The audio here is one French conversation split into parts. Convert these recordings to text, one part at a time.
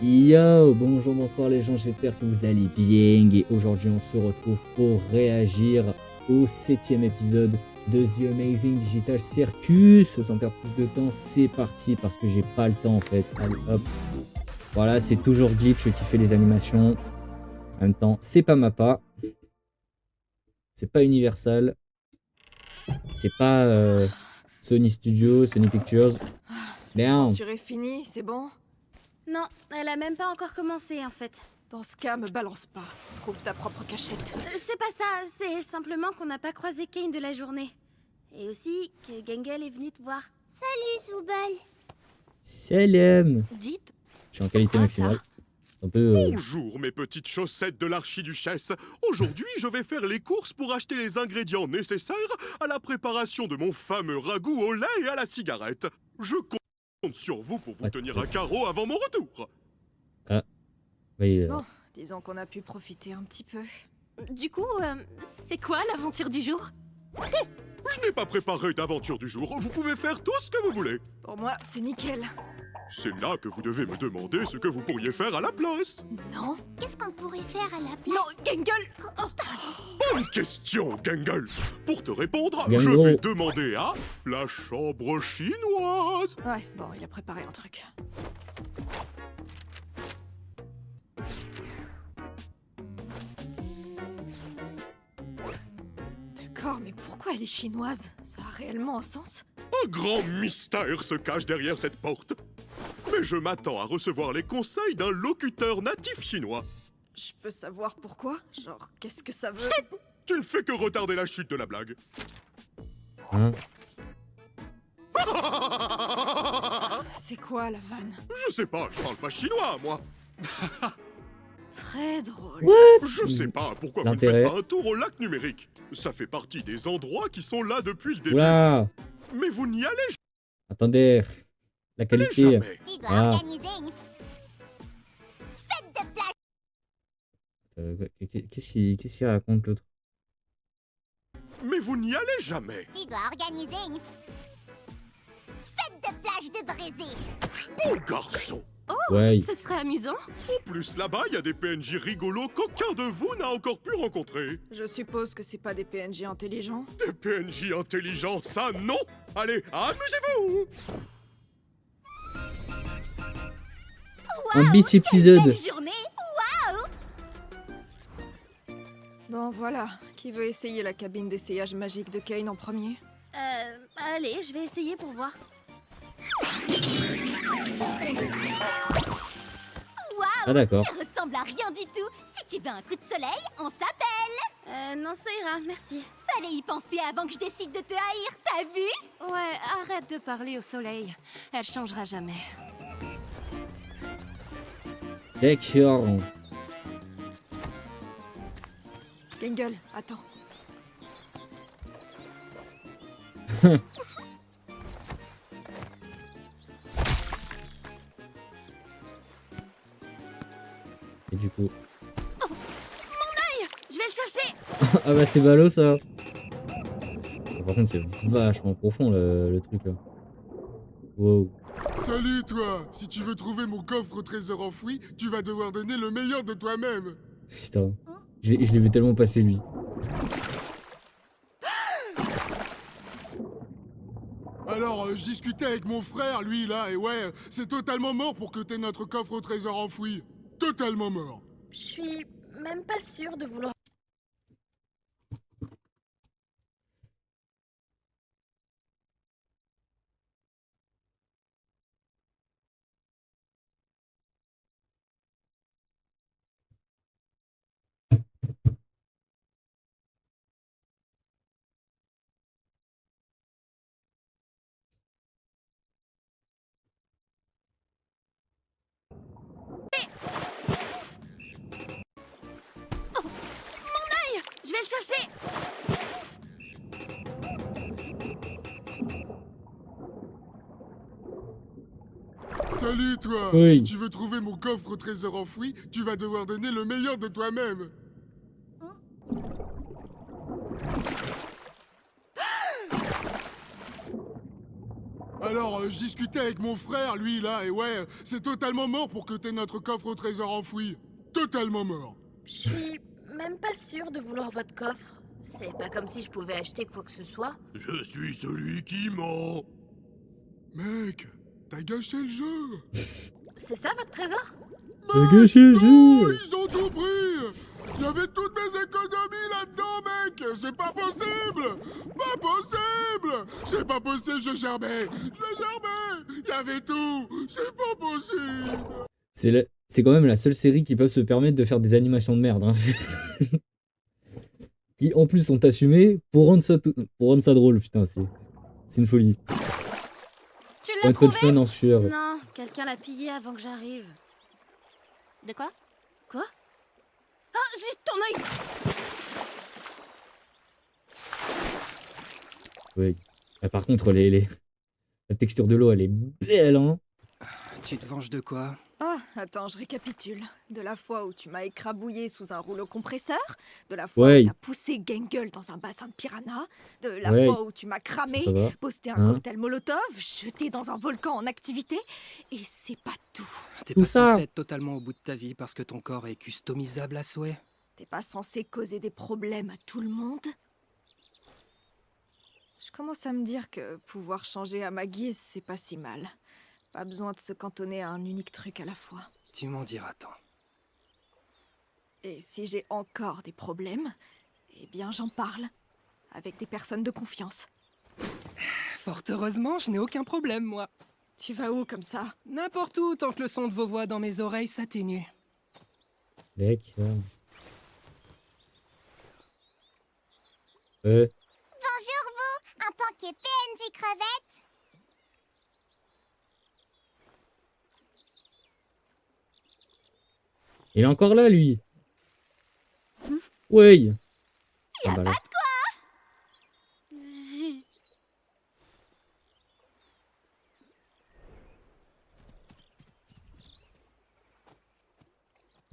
Yo, bonjour, bonsoir les gens, j'espère que vous allez bien et aujourd'hui on se retrouve pour réagir au 7e épisode de The Amazing Digital Circus. Sans perdre plus de temps, c'est parti parce que j'ai pas le temps en fait. Allez hop, voilà, c'est toujours Glitch qui fait les animations. En même temps, c'est pas Mappa, c'est pas Universal, c'est pas Sony Studio, Sony Pictures. Damn. L'aventure est finie, c'est bon? Non, elle a même pas encore commencé en fait. Dans ce cas, me balance pas. Trouve ta propre cachette. C'est pas ça, c'est simplement qu'on n'a pas croisé Kane de la journée. Et aussi que Gengel est venu te voir. Salut Zoubal. Salam. Dites. Je suis en qualité maximale. Un peu. Bonjour mes petites chaussettes de l'archiduchesse. Aujourd'hui, je vais faire les courses pour acheter les ingrédients nécessaires à la préparation de mon fameux ragoût au lait et à la cigarette. Je compte sur vous pour vous tenir à carreau avant mon retour. Oui, Bon, disons qu'on a pu profiter un petit peu. Du coup, c'est quoi l'aventure du jour? Je n'ai pas préparé d'aventure du jour. Vous pouvez faire tout ce que vous voulez. Pour moi, c'est nickel. C'est là que vous devez me demander ce que vous pourriez faire à la place. Non? Qu'est-ce qu'on pourrait faire à la place? Non, Gengel! Bonne question, Gengel. Pour te répondre, Gengel. je vais demander à la chambre chinoise. Ouais, bon, il a préparé un truc. D'accord, mais pourquoi elle est chinoise? Ça a réellement un sens? Un grand mystère se cache derrière cette porte. Mais je m'attends à recevoir les conseils d'un locuteur natif chinois. Je peux savoir pourquoi? Genre, qu'est-ce que ça veut? Tu ne fais que retarder la chute de la blague. hein. C'est quoi la vanne? Je sais pas, je parle pas chinois, moi. Très drôle. Je sais pas pourquoi vous ne L'intérêt. faites pas un tour au lac numérique. Ça fait partie des endroits qui sont là depuis le début. Oula, Mais vous n'y allez attendez, la qualité. jamais. Tu dois Ah. organiser une fête de plage. Qu'est-ce qu'il raconte l'autre? Mais vous n'y allez jamais. Tu dois organiser une fête de plage de Brésil. Bon garçon. Ouais, Ce serait amusant. En plus, là-bas, il y a des PNJ rigolos qu'aucun de vous n'a encore pu rencontrer. Je suppose que c'est pas des PNJ intelligents. Des PNJ intelligents, ça non. Allez, amusez-vous. un beach épisode. Belle journée. Bon, voilà. Qui veut essayer la cabine d'essayage magique de Kane en premier? Allez, je vais essayer pour voir. Ah d'accord. Tu ressembles à rien du tout. Si tu veux un coup de soleil, on s'appelle. Non, ça ira, merci. Fallait y penser avant que je décide de te haïr, t'as vu? Ouais, arrête de parler au soleil. Elle changera jamais. D'accord. Gengel, attends. Et du coup... Je vais le chercher. ah bah c'est ballot ça. Par contre c'est vachement profond le truc là. Wow. Salut toi! Si tu veux trouver mon coffre au trésor enfoui, tu vas devoir donner le meilleur de toi-même! Putain. Je l'ai vu tellement passer lui. Alors, je discutais avec mon frère, lui là, et ouais, c'est totalement mort pour que t'aies notre coffre au trésor enfoui. Totalement mort! Je suis même pas sûre de vouloir. Je vais le chercher. Salut toi! Oui. Si tu veux trouver mon coffre au trésor enfoui, tu vas devoir donner le meilleur de toi-même! Alors, je discutais avec mon frère, lui, là, et ouais, c'est totalement mort pour que t'aies notre coffre au trésor enfoui. Totalement mort. Je suis même pas sûre de vouloir votre coffre. C'est pas comme si je pouvais acheter quoi que ce soit. Je suis celui qui ment. Mec, t'as gâché le jeu. C'est ça votre trésor? T'as gâché le Non, jeu. ils ont tout pris. Il y avait toutes mes économies là-dedans, mec. C'est pas possible. Pas possible. C'est pas possible, je germais. Il y avait tout. C'est pas possible. C'est quand même la seule série qui peut se permettre de faire des animations de merde. Hein. Qui en plus sont assumées pour rendre ça drôle, putain, c'est une folie. Tu l'as One trouvé? Punch Man en sueur. Non, quelqu'un l'a pillé avant que j'arrive. De quoi? Quoi? Ah, zut, ton œil! Oui. Ah, par contre, la texture de l'eau, elle est belle, hein. Tu te venges de quoi? Ah, attends, je récapitule. De la fois où tu m'as écrabouillé sous un rouleau compresseur, de la fois Ouais. où t'as poussé Gangle dans un bassin de piranha, de la Ouais. fois où tu m'as cramé, Ça va. posté un Hein? cocktail molotov, jeté dans un volcan en activité, et c'est pas tout. T'es Tout pas ça. censé être totalement au bout de ta vie parce que ton corps est customisable à souhait. T'es pas censé causer des problèmes à tout le monde? Je commence à me dire que pouvoir changer à ma guise, c'est pas si mal. Pas besoin de se cantonner à un unique truc à la fois. Tu m'en diras tant. Et si j'ai encore des problèmes, eh bien j'en parle. Avec des personnes de confiance. Fort heureusement, je n'ai aucun problème, moi. Tu vas où comme ça? N'importe où, tant que le son de vos voix dans mes oreilles s'atténue. Mec. Bonjour vous, en tant que PNJ crevette. Il est encore là, lui. Ouais. Y'a bah pas là. de quoi.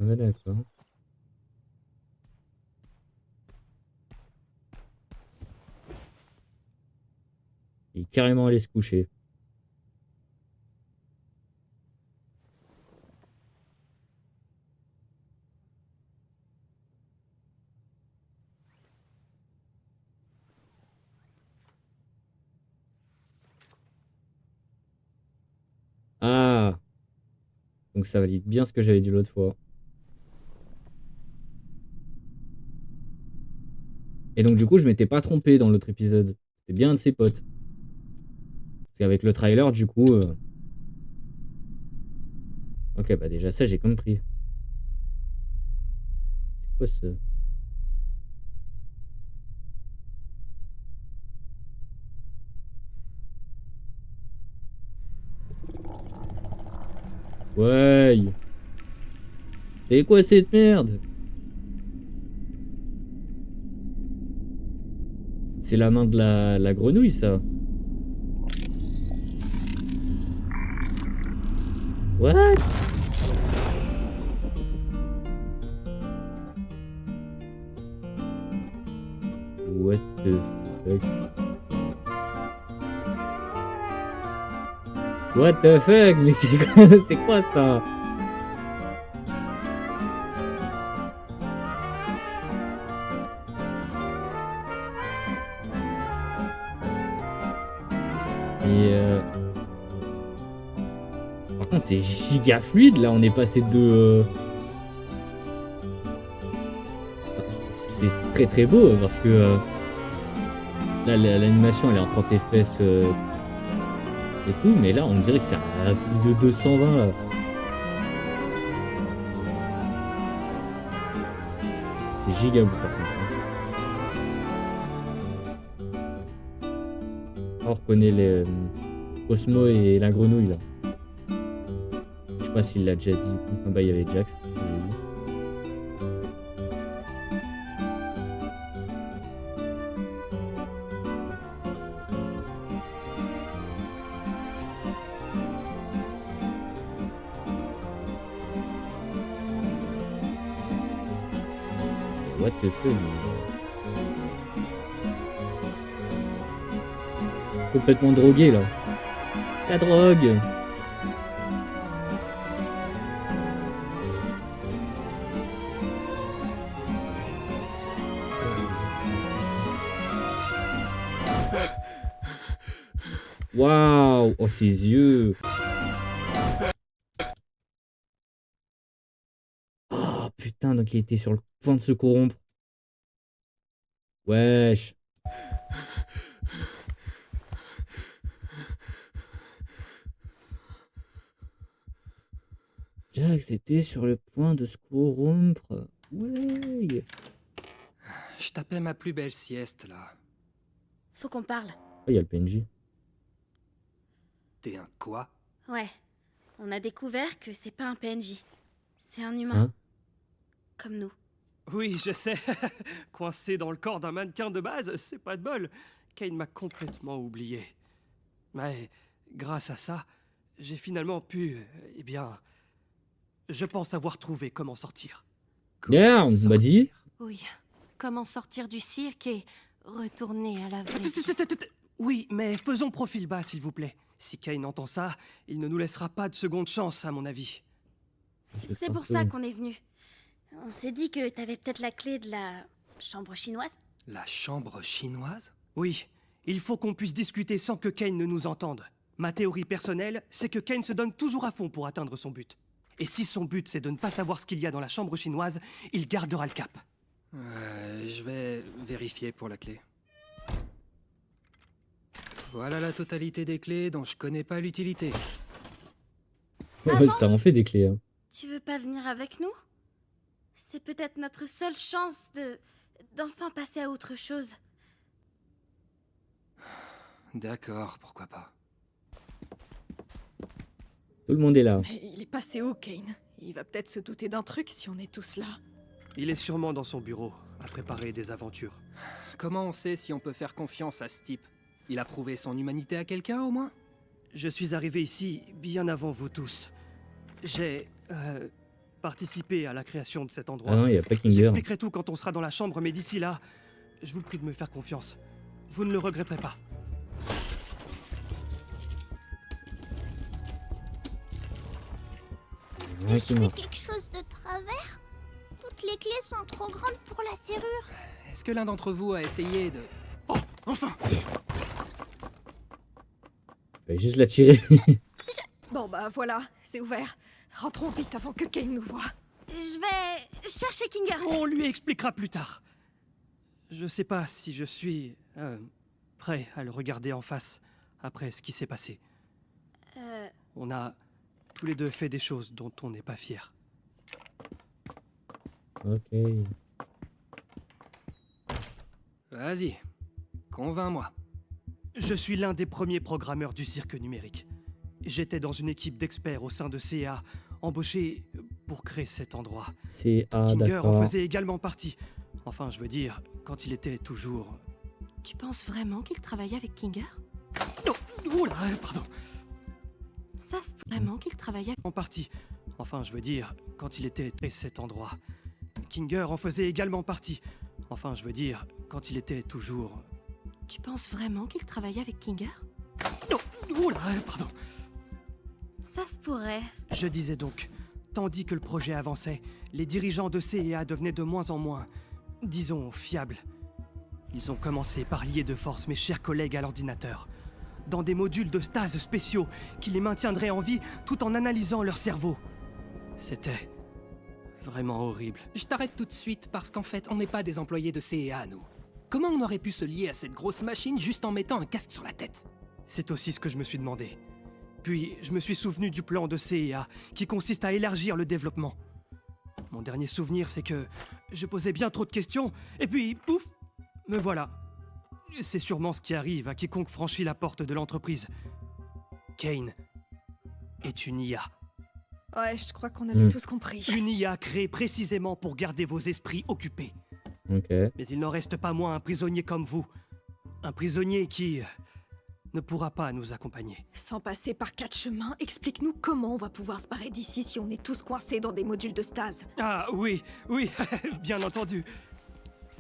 Ah bah d'accord. Il est carrément allé se coucher. Ah! Donc ça valide bien ce que j'avais dit l'autre fois. Et donc du coup, je m'étais pas trompé dans l'autre épisode. C'était bien un de ses potes. Parce qu'avec le trailer, du coup... Ok, bah déjà ça, j'ai compris. C'est quoi ce... Ouais. C'est quoi cette merde? C'est la main de la grenouille, ça. What? What the fuck? What the fuck? Mais c'est quoi ça? Et par contre c'est giga fluide là, on est passé de... C'est très très beau parce que là l'animation elle est en 30 fps et tout, mais là on dirait que c'est à plus de 220 là. C'est giga beau par contre. On reconnaît les Cosmo et la grenouille là. Je sais pas s'il l'a déjà dit. Ah bah il y avait Jax. What the fuck? Complètement drogué là. La drogue. Waouh! Oh, ses yeux! Oh putain, donc il était sur le point de se corrompre. Wesh! Jack, c'était sur le point de se corrompre. Ouais! Je tapais ma plus belle sieste, là. Faut qu'on parle. Oh, il y a le PNJ. T'es un quoi? Ouais. On a découvert que c'est pas un PNJ. C'est un humain. Hein? Comme nous. Oui, je sais. Coincé dans le corps d'un mannequin de base, c'est pas de bol. Kane m'a complètement oublié. Mais grâce à ça, j'ai finalement pu... Eh bien... Je pense avoir trouvé comment sortir. Merde, bah dis. Oui. Comment sortir du cirque et retourner à la vraie vie. Oui, mais faisons profil bas, s'il vous plaît. Si Kane entend ça, il ne nous laissera pas de seconde chance, à mon avis. C'est pour ça qu'on est venu. On s'est dit que t'avais peut-être la clé de la chambre chinoise. La chambre chinoise? Oui, il faut qu'on puisse discuter sans que Kane ne nous entende. Ma théorie personnelle, c'est que Kane se donne toujours à fond pour atteindre son but. Et si son but, c'est de ne pas savoir ce qu'il y a dans la chambre chinoise, il gardera le cap. Je vais vérifier pour la clé. Voilà la totalité des clés dont je connais pas l'utilité. Ouais, ça en fait des clés. Hein. Tu veux pas venir avec nous? C'est peut-être notre seule chance d'enfin passer à autre chose. D'accord, pourquoi pas. Tout le monde est là. Mais il est passé où, Kane? Il va peut-être se douter d'un truc si on est tous là. Il est sûrement dans son bureau, à préparer des aventures. Comment on sait si on peut faire confiance à ce type? Il a prouvé son humanité à quelqu'un, au moins? Je suis arrivé ici bien avant vous tous. J'ai participé à la création de cet endroit. Ah non, il n'y a pas Kinger. J'expliquerai tout quand on sera dans la chambre, mais d'ici là, je vous prie de me faire confiance. Vous ne le regretterez pas. Est-ce que je fais quelque chose de travers? Toutes les clés sont trop grandes pour la serrure. Est-ce que l'un d'entre vous a essayé de... Oh, enfin! Je vais juste la tirer. Bon bah voilà, c'est ouvert. Rentrons vite avant que Kane nous voie. Je vais chercher Kinger. On lui expliquera plus tard. Je sais pas si je suis prêt à le regarder en face après ce qui s'est passé. On a tous les deux fait des choses dont on n'est pas fiers. Ok. Vas-y, convainc-moi. Je suis l'un des premiers programmeurs du cirque numérique. J'étais dans une équipe d'experts au sein de CA, embauchés pour créer cet endroit. C'est ah Kinger en d'accord. faisait également partie. Enfin, je veux dire, quand il était toujours... Tu penses vraiment qu'il travaillait avec Kinger? Oh, oula, pardon. Ça se peut vraiment qu'il travaillait avec... En partie. Enfin, je veux dire, quand il était à cet endroit. Kinger en faisait également partie. Enfin, je veux dire, quand il était toujours... Tu penses vraiment qu'il travaillait avec Kinger? Oh, oula, pardon. Ça se pourrait. Je disais donc, tandis que le projet avançait, les dirigeants de CA devenaient de moins en moins, disons, fiables. Ils ont commencé par lier de force mes chers collègues à l'ordinateur, dans des modules de stase spéciaux qui les maintiendraient en vie tout en analysant leur cerveau. C'était vraiment horrible. Je t'arrête tout de suite parce qu'en fait, on n'est pas des employés de CEA, nous. Comment on aurait pu se lier à cette grosse machine juste en mettant un casque sur la tête? C'est aussi ce que je me suis demandé. Puis, je me suis souvenu du plan de CEA, qui consiste à élargir le développement. Mon dernier souvenir, c'est que je posais bien trop de questions, et puis, pouf, me voilà. C'est sûrement ce qui arrive à quiconque franchit la porte de l'entreprise. Kane est une IA. Ouais, je crois qu'on avait tous compris. Une IA créée précisément pour garder vos esprits occupés. Ok. Mais il n'en reste pas moins un prisonnier comme vous. Un prisonnier qui ne pourra pas nous accompagner. Sans passer par 4 chemins, explique-nous comment on va pouvoir se barrer d'ici si on est tous coincés dans des modules de stase. Ah oui, oui, bien entendu.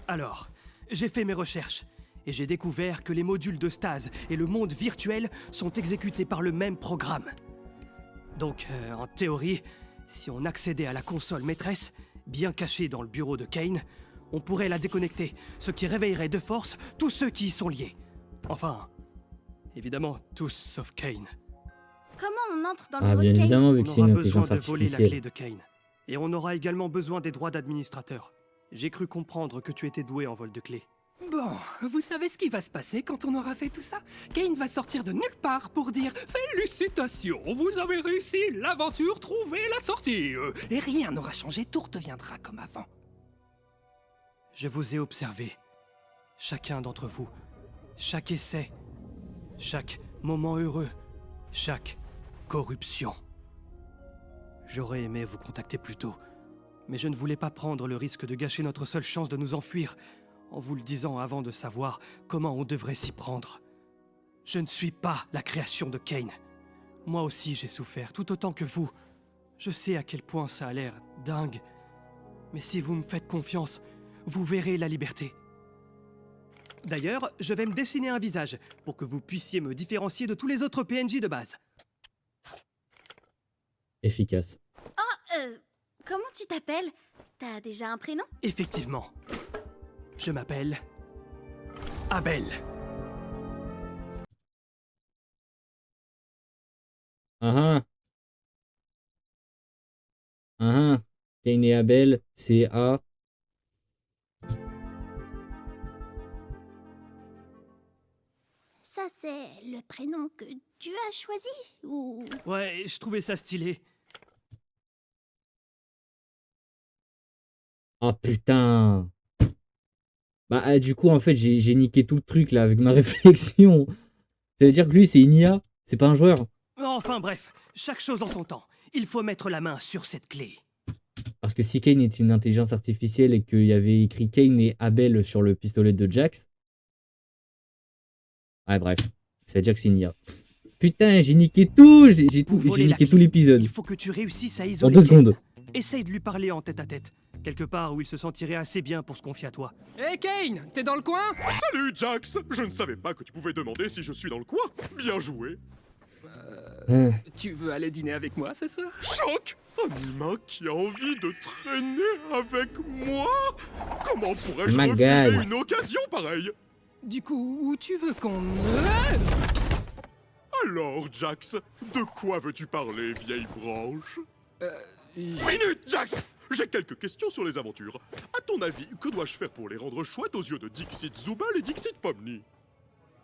Alors, j'ai fait mes recherches Et j'ai découvert que les modules de stase et le monde virtuel sont exécutés par le même programme. Donc, en théorie, si on accédait à la console maîtresse, bien cachée dans le bureau de Kane, on pourrait la déconnecter, ce qui réveillerait de force tous ceux qui y sont liés. Enfin, évidemment, tous sauf Kane. Comment on entre dans le Ah, bureau bien de Kane? évidemment, vu que On c'est aura une besoin intelligence de voler la clé artificielle. de Kane. Et on aura également besoin des droits d'administrateur. J'ai cru comprendre que tu étais doué en vol de clés. Bon, vous savez ce qui va se passer quand on aura fait tout ça? Kane va sortir de nulle part pour dire « Félicitations, vous avez réussi l'aventure, trouvez la sortie !» Et rien n'aura changé, tout redeviendra comme avant. Je vous ai observé. Chacun d'entre vous. Chaque essai. Chaque moment heureux. Chaque corruption. J'aurais aimé vous contacter plus tôt, mais je ne voulais pas prendre le risque de gâcher notre seule chance de nous enfuir en vous le disant avant de savoir comment on devrait s'y prendre. Je ne suis pas la création de Kane. Moi aussi j'ai souffert, tout autant que vous. Je sais à quel point ça a l'air dingue, mais si vous me faites confiance, vous verrez la liberté. D'ailleurs, je vais me dessiner un visage pour que vous puissiez me différencier de tous les autres PNJ de base. Efficace. Comment tu t'appelles? T'as déjà un prénom? Effectivement. Je m'appelle Abel. Ah ah. Ah ah. Cain et Abel, c'est A. Ça, c'est le prénom que tu as choisi? Ou... Ouais, je trouvais ça stylé. Ah putain. Bah du coup en fait j'ai niqué tout le truc là avec ma réflexion. Ça veut dire que lui c'est une IA, c'est pas un joueur. Enfin bref, chaque chose en son temps. Il faut mettre la main sur cette clé. Parce que si Kane est une intelligence artificielle et qu'il y avait écrit Kane et Abel sur le pistolet de Jax. Ouais bref, ça veut dire que c'est une IA. Putain j'ai niqué tout, j'ai niqué tout l'épisode. Il faut que tu réussses à En isoler 2 secondes. Essaye de lui parler en tête à tête. Quelque part où il se sentirait assez bien pour se confier à toi. Hé Kane, t'es dans le coin? Salut, Jax! Je ne savais pas que tu pouvais demander si je suis dans le coin. Bien joué. Tu veux aller dîner avec moi ce soir? Choc! Un humain qui a envie de traîner avec moi? Comment pourrais-je My refuser God. une occasion pareille? Du coup, où tu veux qu'on... Alors, Jax, de quoi veux-tu parler, vieille branche? je- Minute, Jax! J'ai quelques questions sur les aventures. À ton avis, que dois-je faire pour les rendre chouettes aux yeux de Dixit Zubal et Dixit Pomni?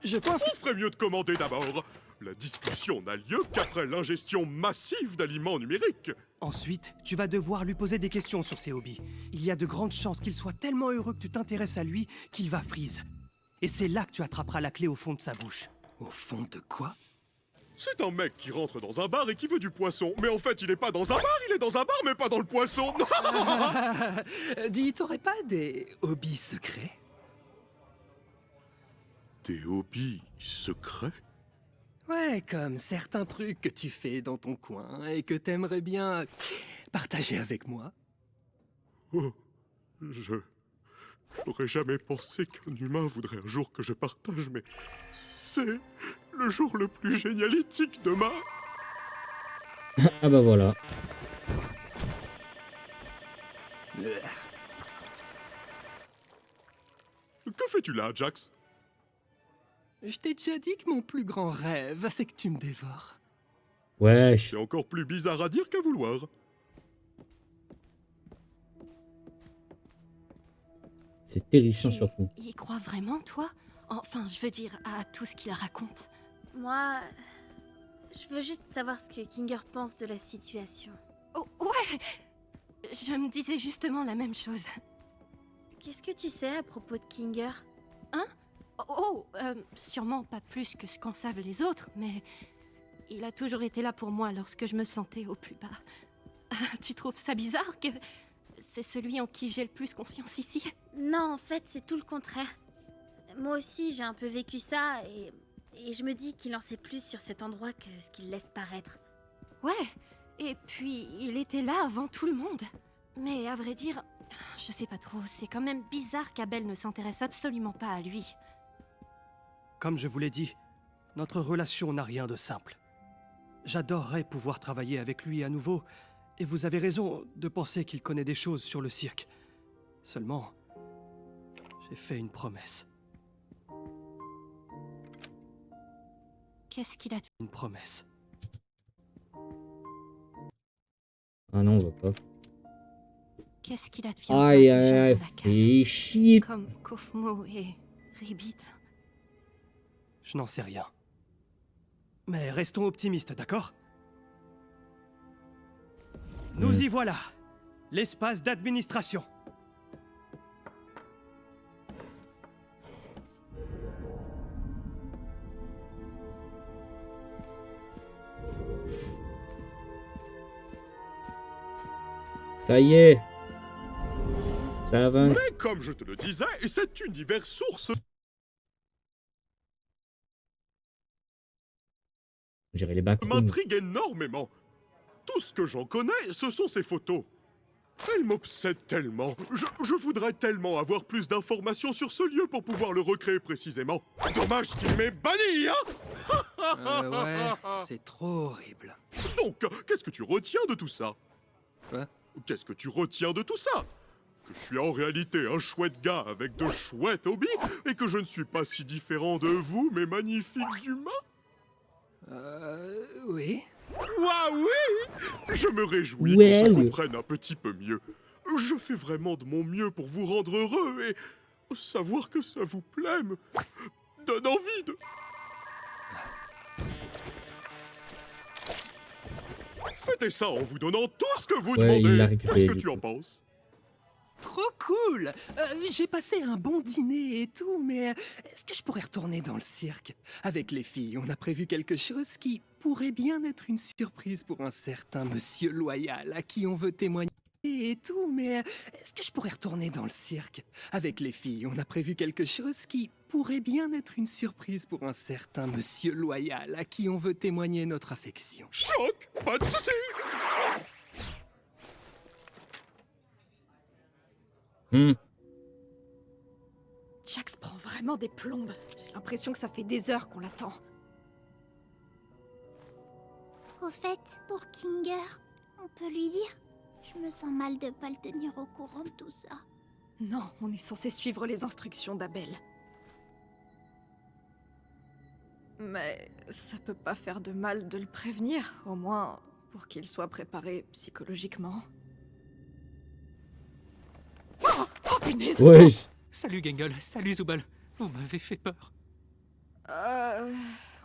Je pense On ferait mieux de commander d'abord. La discussion n'a lieu qu'après l'ingestion massive d'aliments numériques. Ensuite, tu vas devoir lui poser des questions sur ses hobbies. Il y a de grandes chances qu'il soit tellement heureux que tu t'intéresses à lui qu'il va freeze. Et c'est là que tu attraperas la clé au fond de sa bouche. Au fond de quoi? C'est un mec qui rentre dans un bar et qui veut du poisson. Mais en fait, il est pas dans un bar, il est dans un bar, mais pas dans le poisson. Dis, t'aurais pas des hobbies secrets? Des hobbies secrets? Ouais, comme certains trucs que tu fais dans ton coin et que t'aimerais bien partager avec moi. Oh, j'aurais jamais pensé qu'un humain voudrait un jour que je partage, mais c'est le jour le plus génialitique de ma... Ah bah voilà. Que fais-tu là, Jax? Je t'ai déjà dit que mon plus grand rêve, c'est que tu me dévores. Wesh. C'est encore plus bizarre à dire qu'à vouloir. C'est terrifiant surtout. Y crois vraiment, toi? Enfin, je veux dire, à tout ce qu'il raconte. Moi... Je veux juste savoir ce que Kinger pense de la situation. Oh, ouais! Je me disais justement la même chose. Qu'est-ce que tu sais à propos de Kinger? Sûrement pas plus que ce qu'en savent les autres, mais... Il a toujours été là pour moi lorsque je me sentais au plus bas. Tu trouves ça bizarre que... C'est celui en qui j'ai le plus confiance ici? Non, en fait, c'est tout le contraire. Moi aussi, j'ai un peu vécu ça, et je me dis qu'il en sait plus sur cet endroit que ce qu'il laisse paraître. Ouais, et puis il était là avant tout le monde. Mais à vrai dire, je sais pas trop, c'est quand même bizarre qu'Abel ne s'intéresse absolument pas à lui. Comme je vous l'ai dit, notre relation n'a rien de simple. J'adorerais pouvoir travailler avec lui à nouveau, et vous avez raison de penser qu'il connaît des choses sur le cirque. Seulement, j'ai fait une promesse. Qu'est-ce qu'il a... Une promesse. Ah non, on va pas. Qu'est-ce qu'il advient Aïe, des aïe, gens aïe, dans la cave, fais chier. comme Kofmo et Ribbit? Je n'en sais rien. Mais restons optimistes, d'accord? Nous y voilà. L'espace d'administration. Ça y est. Ça avance. Mais comme je te le disais, cet univers source J'irai les backrooms. m'intrigue énormément. Tout ce que j'en connais, ce sont ces photos. Elle m'obsède tellement. Je voudrais tellement avoir plus d'informations sur ce lieu pour pouvoir le recréer précisément. Dommage qu'il m'ait banni, hein? Ouais, c'est trop horrible. Donc, qu'est-ce que tu retiens de tout ça? Quoi? Qu'est-ce que tu retiens de tout ça? Que je suis en réalité un chouette gars avec de chouettes hobbies et que je ne suis pas si différent de vous, mes magnifiques humains? Oui. Ouah oui! Je me réjouis Ouais, qu'on se oui. comprenne un petit peu mieux. Je fais vraiment de mon mieux pour vous rendre heureux et savoir que ça vous plaît me donne envie de... Fêtez ça en vous donnant tout ce que vous Ouais, il l'a demandez. récupéré, Qu'est-ce que du tu en coup. penses? Trop cool. J'ai passé un bon dîner et tout, mais est-ce que je pourrais retourner dans le cirque? Avec les filles, on a prévu quelque chose qui pourrait bien être une surprise pour un certain monsieur loyal à qui on veut témoigner et tout, mais est-ce que je pourrais retourner dans le cirque? Avec les filles, on a prévu quelque chose qui pourrait bien être une surprise pour un certain monsieur loyal à qui on veut témoigner notre affection. Choc! Pas de soucis! Jax prend vraiment des plombes. J'ai l'impression que ça fait des heures qu'on l'attend. Prophète, pour Kinger, on peut lui dire? Je me sens mal de pas le tenir au courant de tout ça. Non, on est censé suivre les instructions d'Abel. Mais ça peut pas faire de mal de le prévenir, au moins pour qu'il soit préparé psychologiquement. Oh punaise! Wesh. Salut Gangle, salut Zubal. Vous m'avez fait peur.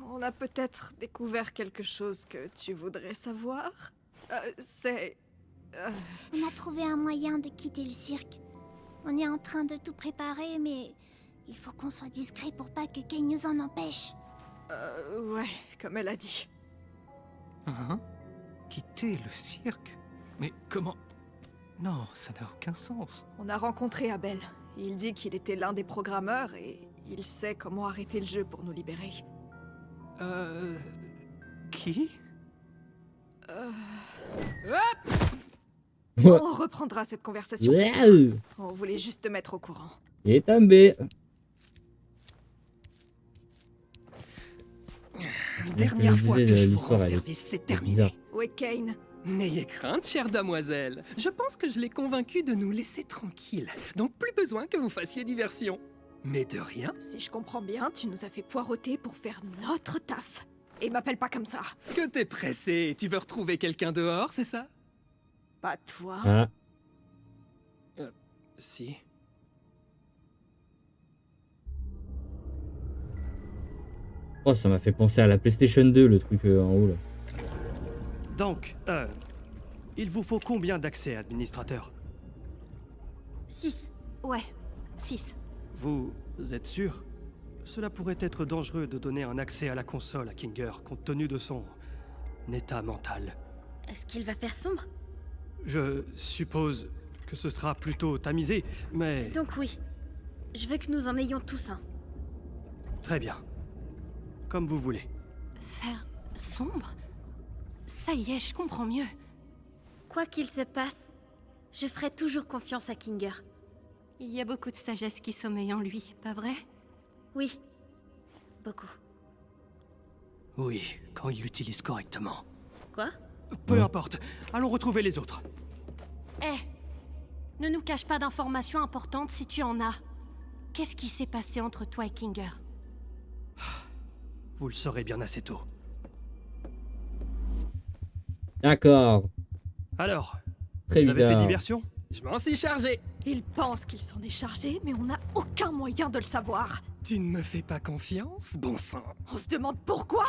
On a peut-être découvert quelque chose que tu voudrais savoir. C'est... On a trouvé un moyen de quitter le cirque. On est en train de tout préparer, mais il faut qu'on soit discret pour pas que Kane nous en empêche. Ouais, comme elle a dit. Hein? Quitter le cirque? Mais comment? Non, ça n'a aucun sens. On a rencontré Abel. Il dit qu'il était l'un des programmeurs et il sait comment arrêter le jeu pour nous libérer. Qui? On reprendra cette conversation. Waouh. On voulait juste te mettre au courant. Il est tombé. Dernière je fois disais, que je vous l'histoire, rends elle est service, c'est bizarre. terminé. Ouais, Kane. N'ayez crainte, chère damoiselle. Je pense que je l'ai convaincu de nous laisser tranquilles. Donc plus besoin que vous fassiez diversion. Mais de rien. Si je comprends bien, tu nous as fait poireauter pour faire notre taf. Et m'appelle pas comme ça. Est-ce que t'es pressé? Tu veux retrouver quelqu'un dehors, c'est ça? Pas toi. Ah. Si. Oh, ça m'a fait penser à la PlayStation 2, le truc en haut là. Donc, il vous faut combien d'accès, administrateur? 6. Ouais, 6. Vous êtes sûr? Cela pourrait être dangereux de donner un accès à la console à Kinger, compte tenu de son état mental. Est-ce qu'il va faire sombre? Je suppose que ce sera plutôt tamisé, mais... Donc oui. Je veux que nous en ayons tous un. Très bien. Comme vous voulez. Faire sombre? Ça y est, je comprends mieux. Quoi qu'il se passe, je ferai toujours confiance à Kinger. Il y a beaucoup de sagesse qui sommeille en lui, pas vrai? Oui. beaucoup. Oui, quand il l'utilise correctement. Quoi? Peu importe, allons retrouver les autres. Ne nous cache pas d'informations importantes si tu en as. Qu'est-ce qui s'est passé entre toi et Kinger? Vous le saurez bien assez tôt. D'accord. Alors, Très vous avez fait bizarre. diversion? Je m'en suis chargé. Il pense qu'il s'en est chargé, mais on n'a aucun moyen de le savoir. Tu ne me fais pas confiance, bon sang. On se demande pourquoi.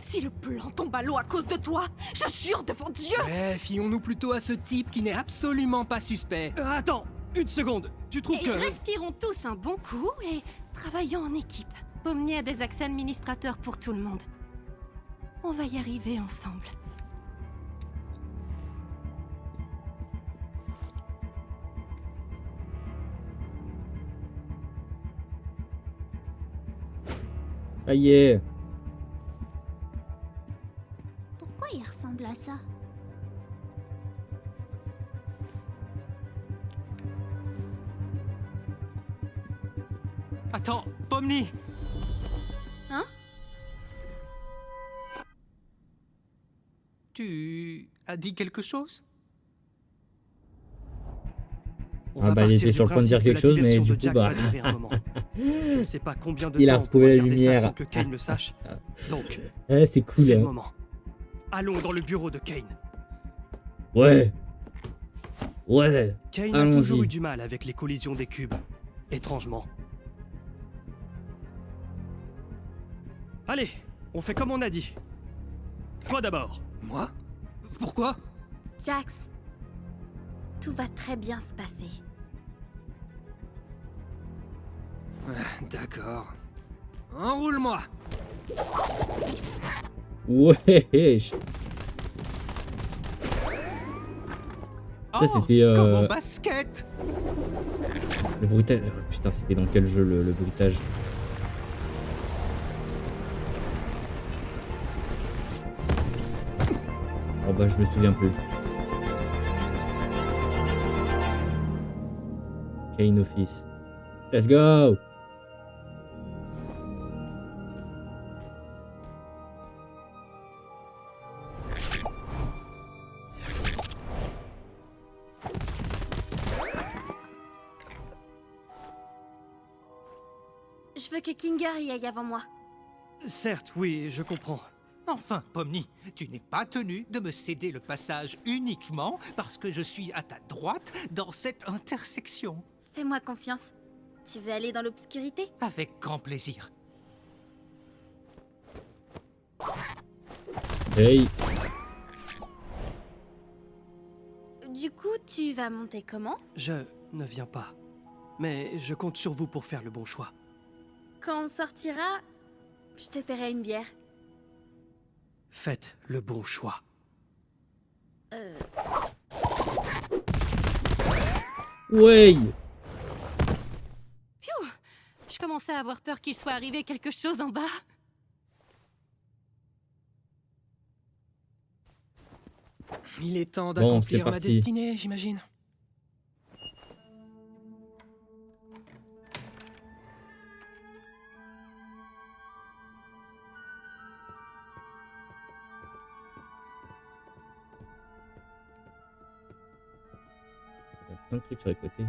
Si le plan tombe à l'eau à cause de toi, je jure devant Dieu. Fions-nous plutôt à ce type qui n'est absolument pas suspect. Attends, une seconde. Tu trouves Et que... respirons tous un bon coup et travaillons en équipe. Pomnier a des accès administrateurs pour tout le monde. On va y arriver ensemble. Ça y est. Pourquoi il ressemble à ça? Attends, Pomni! Hein? Tu as dit quelque chose? On Ah va bah, il partir était du sur le point de dire principe quelque chose, que la mais diversion du de coup, Jax bah... va durer un moment. Je ne sais pas combien de Il a temps on retrouvé pourra la garder ça lumière. sans que Kane le sache. Donc, Ouais, c'est cool. c'est Hein. le moment. Allons dans le bureau de Kane. Ouais. Ouais. Kane a Allons-y. toujours eu du mal avec les collisions des cubes. Étrangement. Allez, on fait comme on a dit. Toi d'abord. Moi? Pourquoi? Jax, tout va très bien se passer. D'accord. Enroule-moi. Ouais. Ça, c'était Comme au basket! le bruitage. Oh, putain, c'était dans quel jeu le bruitage? Oh bah, je me souviens plus. Kane Office. Let's go! Je veux que Kinger y aille avant moi. Certes, oui, je comprends. Enfin, Pomni, tu n'es pas tenu de me céder le passage uniquement parce que je suis à ta droite dans cette intersection. Fais-moi confiance. Tu veux aller dans l'obscurité? Avec grand plaisir. Hey! Du coup, tu vas monter comment? Je ne viens pas. Mais je compte sur vous pour faire le bon choix. Quand on sortira, je te paierai une bière. Faites le bon choix. Ouais! Pfiou! Je commençais à avoir peur qu'il soit arrivé quelque chose en bas. Il est temps Bon, c'est d'accomplir ma parti. destinée, j'imagine. Il y a plein de trucs sur les côtés.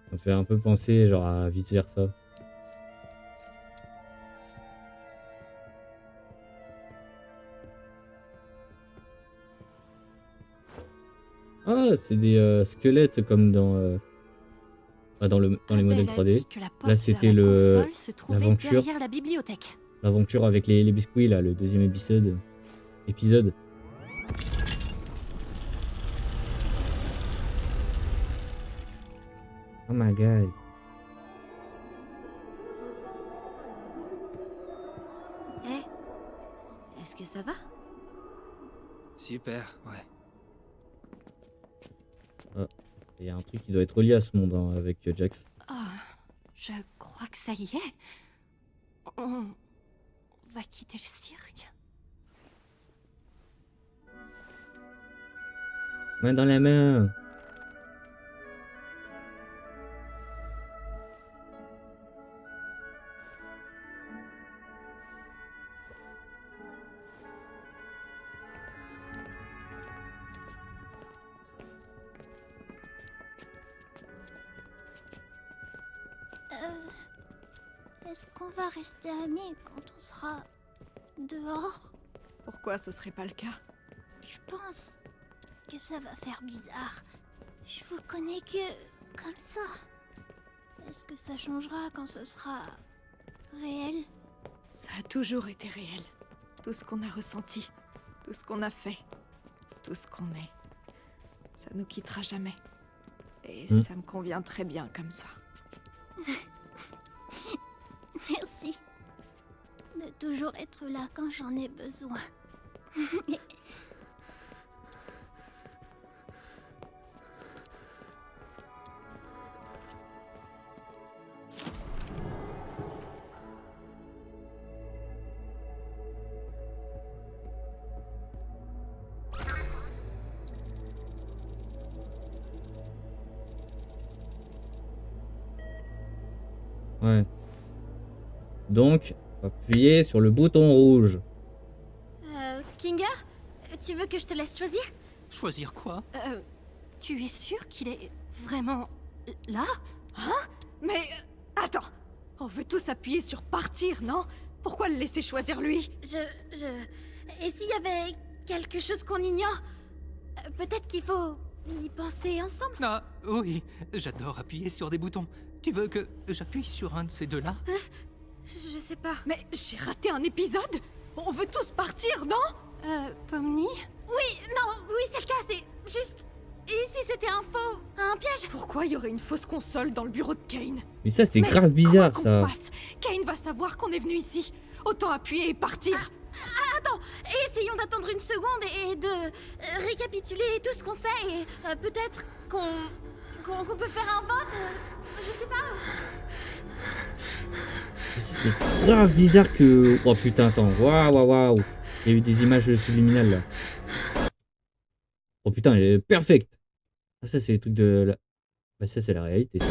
Ça me fait un peu penser genre à vice versa. Ah, c'est des squelettes comme dans dans les modèles Abel a 3D. dit que la porte Là, vers c'était la console se trouvait l'aventure. derrière la bibliothèque. L'aventure avec les biscuits là, le deuxième épisode. Oh my god. Est-ce que ça va? Super, ouais. Il y a un truc qui doit être relié à ce monde hein, avec Jax. Oh, je crois que ça y est. On va quitter le cirque. Main dans la main. Est-ce qu'on va rester amis quand on sera dehors? Pourquoi ce serait pas le cas? Je pense que ça va faire bizarre. Je vous connais que comme ça. Est-ce que ça changera quand ce sera réel? Ça a toujours été réel. Tout ce qu'on a ressenti, tout ce qu'on a fait, tout ce qu'on est. Ça nous quittera jamais. Et ça me convient très bien comme ça. Merci de toujours être là quand j'en ai besoin. Ouais. Donc, appuyez sur le bouton rouge. Kinga, tu veux que je te laisse choisir? Choisir quoi? Tu es sûr qu'il est vraiment là? Mais attends, on veut tous appuyer sur partir, non? Pourquoi le laisser choisir lui? Et s'il y avait quelque chose qu'on ignore? Peut-être qu'il faut y penser ensemble? Ah, oui, j'adore appuyer sur des boutons. Tu veux que j'appuie sur un de ces deux-là? Je sais pas. Mais j'ai raté un épisode? On veut tous partir, non? Pomni? Oui, c'est le cas, c'est juste... Et si c'était un piège? Pourquoi il y aurait une fausse console dans le bureau de Kane? Mais ça, c'est Mais grave bizarre, quoi ça. qu'on fasse, Kane va savoir qu'on est venu ici. Autant appuyer et partir. Attends, essayons d'attendre une seconde et de récapituler tout ce qu'on sait et peut-être qu'on peut faire un vote, je sais pas. C'est grave bizarre que... Oh putain, attends. Waouh. Il y a eu des images subliminales, là. Oh putain, elle est perfect. Ah, ça, c'est les trucs de... La... Bah, ça, c'est la réalité, ça.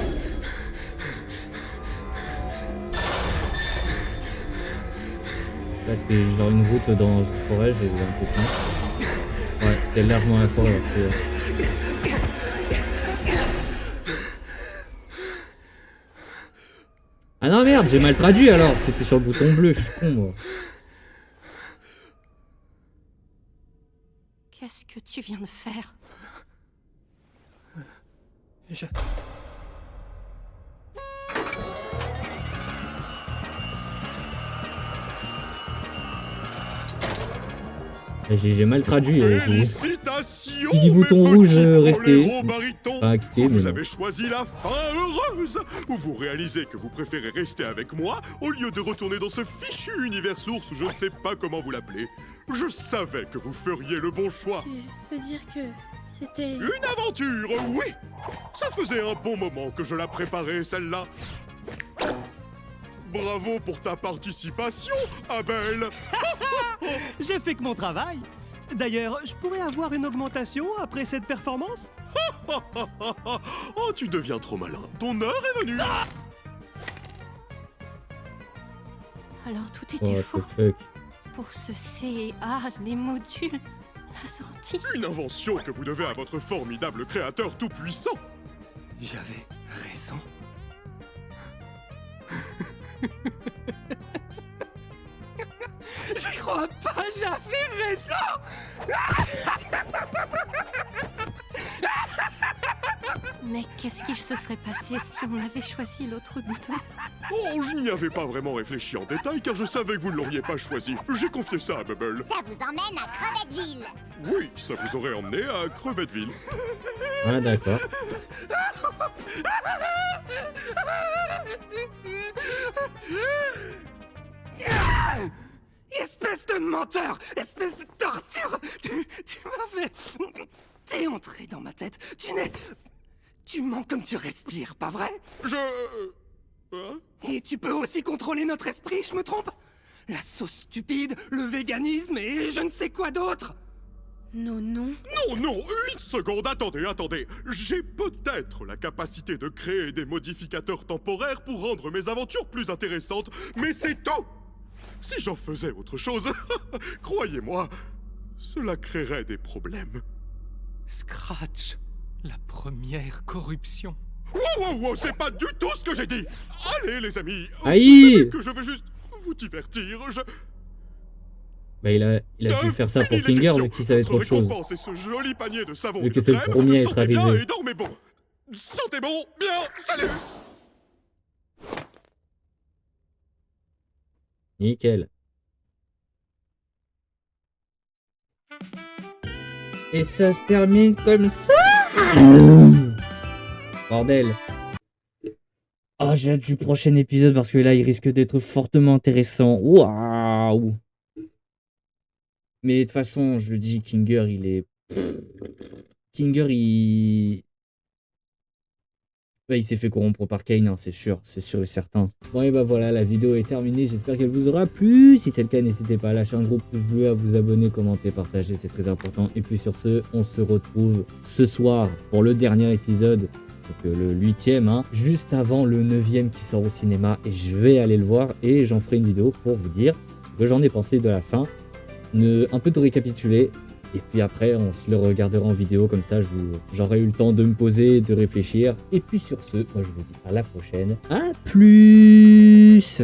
Là, c'était genre une route dans une forêt, j'ai l'impression. Ouais, c'était largement la forêt. Ah non, merde, j'ai mal traduit alors. C'était sur le bouton bleu, je suis con, moi. Qu'est-ce que tu viens de faire? J'ai mal traduit. Félicitations, Petit bouton mes rouge, petits restez. boléros barytons. Pas quitter, mais Vous non. avez choisi la fin heureuse, où vous réalisez que vous préférez rester avec moi au lieu de retourner dans ce fichu univers source, je ne sais pas comment vous l'appelez. Je savais que vous feriez le bon choix. Tu veux dire que c'était... Une aventure, oui. Ça faisait un bon moment que je la préparais, celle-là. Bravo pour ta participation, Abel. J'ai fait que mon travail. D'ailleurs, je pourrais avoir une augmentation après cette performance? Oh, tu deviens trop malin. Ton heure est venue. Alors tout Oh, était what faux. the fuck. Pour ce CA, les modules, la sortie. Une invention que vous devez à votre formidable créateur tout-puissant. J'avais raison. J'y crois pas, j'avais raison. Mais qu'est-ce qu'il se serait passé si on avait choisi l'autre bouton? Oh, je n'y avais pas vraiment réfléchi en détail car je savais que vous ne l'auriez pas choisi. J'ai confié ça à Bubble. Ça vous emmène à Crevetteville. Oui, ça vous aurait emmené à Crevetteville. Ah, d'accord. Espèce de menteur! Espèce de torture! Tu m'as fait... T'es entré dans ma tête. Tu mens comme tu respires, pas vrai? Hein? Et tu peux aussi contrôler notre esprit, je me trompe? La sauce stupide, le véganisme et je ne sais quoi d'autre! Non. Non, une seconde, attendez. J'ai peut-être la capacité de créer des modificateurs temporaires pour rendre mes aventures plus intéressantes, mais c'est tout! Si j'en faisais autre chose, croyez-moi, cela créerait des problèmes. Scratch, la première corruption. Wow, c'est pas du tout ce que j'ai dit. Allez, les amis. Aïe! Vous savez que je veux juste vous divertir. Bah, il a dû faire ça pour Klinger vu qu'il savait trop de choses. Et ce joli panier de savon Vu et que de c'est le crème. premier à être Sentez bien arrivé. et dormez bon. Sentez bon, bien, salut. Nickel. Et ça se termine comme ça. Bordel. Ah, j'ai hâte du prochain épisode parce que là, il risque d'être fortement intéressant. Waouh. Mais de toute façon, je le dis, Klinger, il est... Klinger, il... Ouais, il s'est fait corrompre par Kain, hein, c'est sûr et certain. Bon, et bah voilà, la vidéo est terminée, j'espère qu'elle vous aura plu. Si c'est le cas, n'hésitez pas à lâcher un gros pouce bleu, à vous abonner, commenter, partager, c'est très important. Et puis sur ce, on se retrouve ce soir pour le dernier épisode, donc le 8e, hein, juste avant le 9e qui sort au cinéma. Et je vais aller le voir et j'en ferai une vidéo pour vous dire ce que j'en ai pensé de la fin. Un peu de récapituler. Et puis après, on se le regardera en vidéo, comme ça j'aurai eu le temps de me poser, de réfléchir. Et puis sur ce, moi je vous dis à la prochaine. À plus!